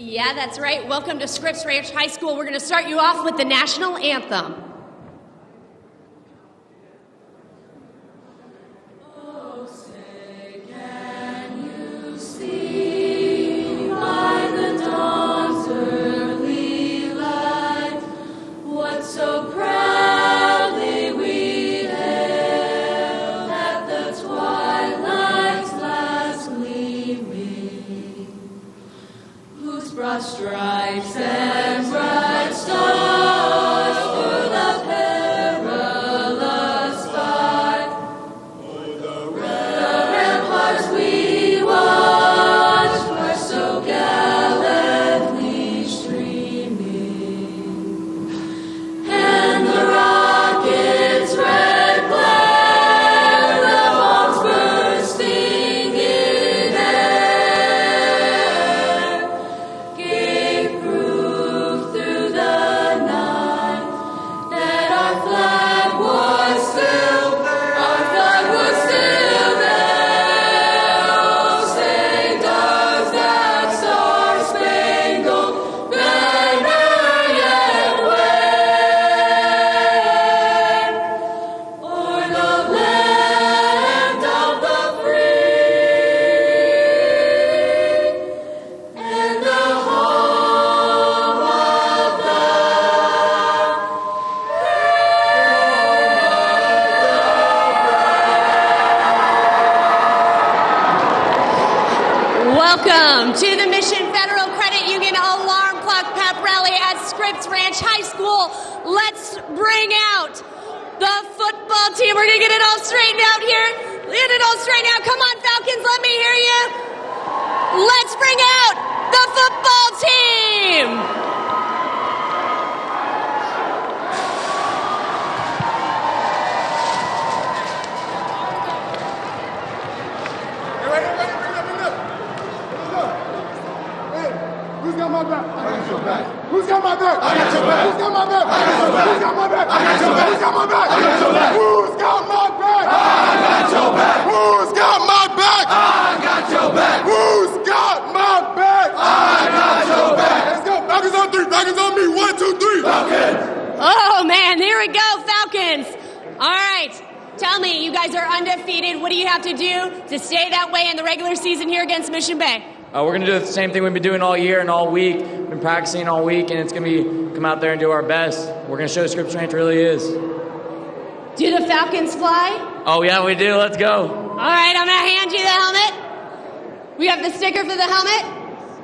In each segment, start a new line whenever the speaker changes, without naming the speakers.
Yeah, that's right. Welcome to Scripps Ranch High School. We're going to start you off with the national anthem.
Oh, say, can you see by the dawn's early light what so proudly we hailed at the twilight's last gleaming, whose broad stripes and bright stars through the perilous fight, the ramparts we watched were so gallantly streaming, and the rocket's red glare, the bombs bursting in air, gave proof through the night that our flag was still there. Oh, say, does that star-spangled banner yet wave o'er the land of the free and the home of the
Welcome to the Mission Federal Credit Union Alarm Clock Pep Rally at Scripps Ranch High School. Let's bring out the football team. We're going to get it all straightened out here. Get it all straightened out. Come on, Falcons, let me hear you. Let's bring out the football team.
Who's got my back? I got your back. Who's got my back? I got your back. Who's got my back? I got your back. Who's got my back? I got your back. Who's got my back? I got your back. Who's got my back? I got your back. Who's got my back? I got your back. Who's got my back? I got your back. Let's go. Falcons on three. Falcons on me. 1, 2, 3. Falcons.
Oh, man, here we go, Falcons. All right, tell me, you guys are undefeated. What do you have to do to stay that way in the regular season here against Mission Bay?
We're going to do the same thing we've been doing all year and all week. We've been practicing all week, and it's going to be come out there and do our best. We're going to show Scripps Ranch really is.
Do the Falcons fly?
Oh, yeah, we do. Let's go.
All right, I'm going to hand you the helmet. We have the sticker for the helmet.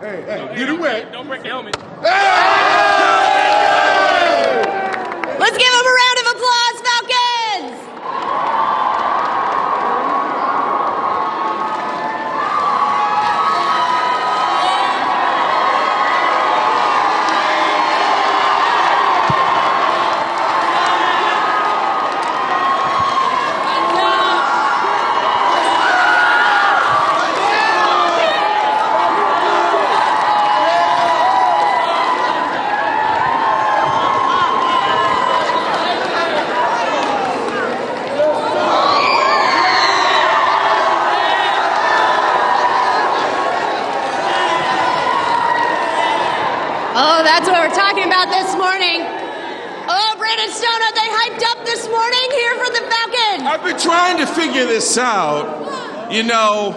Hey, get away.
Don't break the helmet.
Let's give them a round of applause, Falcons! Oh, that's what we're talking about this morning. Oh, Brandon Stone, are they hyped up this morning here for the Falcons?
I've been trying to figure this out. You know,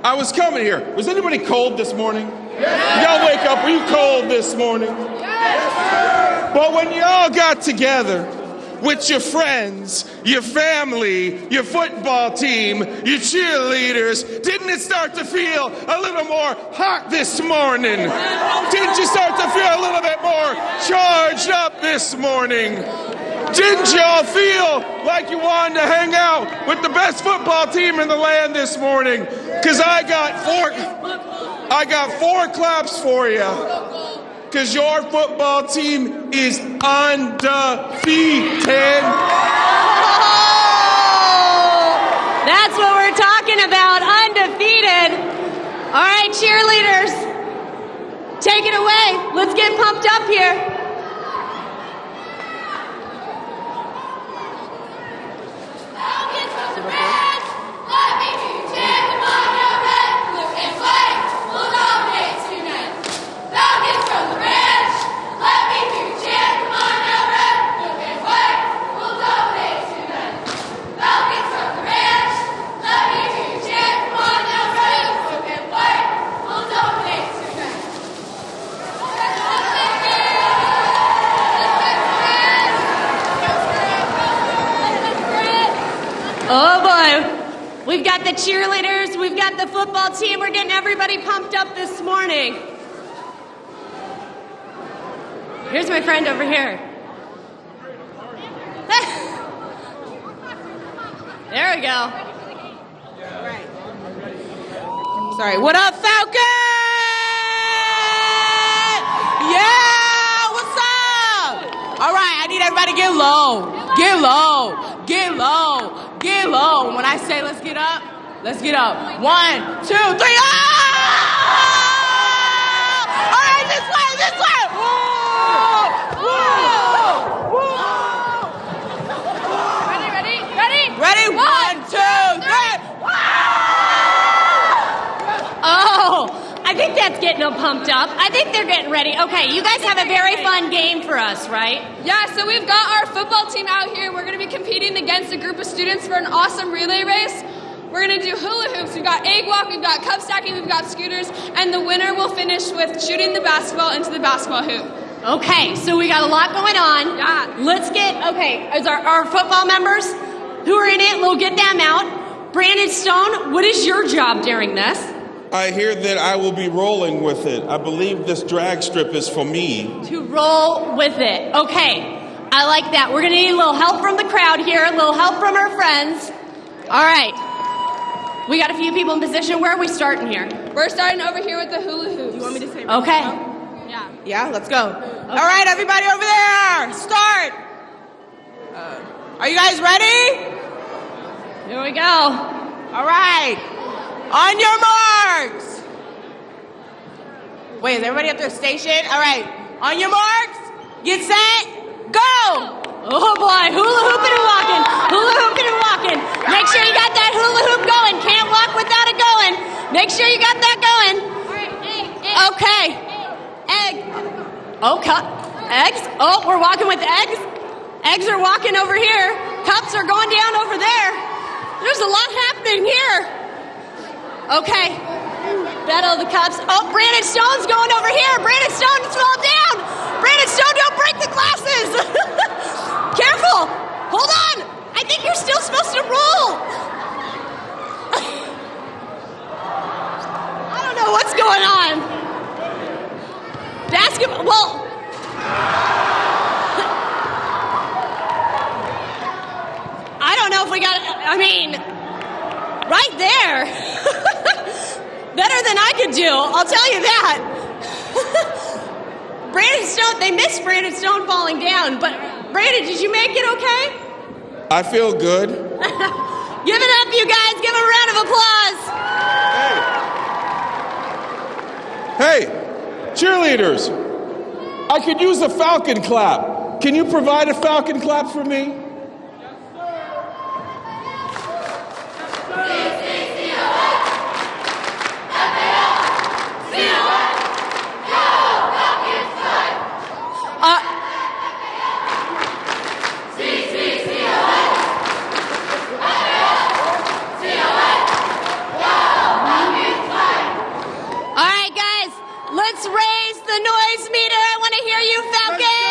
I was coming here. Was anybody cold this morning? Y'all wake up, were you cold this morning? But when y'all got together with your friends, your family, your football team, your cheerleaders, didn't it start to feel a little more hot this morning? Didn't you start to feel a little bit more charged up this morning? Didn't y'all feel like you wanted to hang out with the best football team in the land this morning? Because I got four claps for you. Because your football team is undefeated.
Oh, that's what we're talking about, undefeated. All right, cheerleaders, take it away. Let's get pumped up here. We've got the cheerleaders. We've got the football team. We're getting everybody pumped up this morning. Here's my friend over here. There we go.
Right. Sorry. What up, Falcon? Yeah, what's up? All right, I need everybody to get low. Get low. Get low. Get low. When I say let's get up, let's get up. 1, 2, 3. Oh! All right, this way, this way. Whoa! Whoa! Whoa!
Ready?
Ready? 1, 2, 3.
Oh, I think that's getting them pumped up. I think they're getting ready. Okay, you guys have a very fun game for us, right?
Yeah, so we've got our football team out here. We're going to be competing against a group of students for an awesome relay race. We're going to do hula hoops. We've got egg walk, we've got cup stacking, we've got scooters, and the winner will finish with shooting the basketball into the basketball hoop.
Okay, so we got a lot going on.
Yeah.
Let's get, okay, as our football members who are in it, we'll get them out. Brandon Stone, what is your job during this?
I hear that I will be rolling with it. I believe this drag strip is for me.
To roll with it. Okay, I like that. We're going to need a little help from the crowd here, a little help from our friends. All right. We got a few people in position. Where are we starting here?
We're starting over here with the hula hoops.
You want me to say?
Okay.
Yeah.
Yeah, let's go. All right, everybody over there, start. Are you guys ready?
Here we go.
All right. On your marks. Wait, is everybody at their station? All right. On your marks. Get set. Go.
Oh boy, hula hooping and walking. Hula hooping and walking. Make sure you got that hula hoop going. Can't walk without it going. Make sure you got that going. Okay. Egg. Oh, eggs. Oh, we're walking with eggs. Eggs are walking over here. Cups are going down over there. There's a lot happening here. Okay. Battle of the cups. Oh, Brandon Stone's going over here. Brandon Stone just fell down. Brandon Stone, don't break the glasses. Careful. Hold on. I think you're still supposed to roll. I don't know what's going on. Basketball. Well. I don't know if we got, I mean, right there. Better than I could do, I'll tell you that. Brandon Stone, they missed Brandon Stone falling down, but Brandon, did you make it okay?
I feel good.
Give it up, you guys. Give a round of applause.
Hey, cheerleaders, I could use a falcon clap. Can you provide a falcon clap for me?
All right, guys, let's raise the noise meter. I want to hear you, Falcon.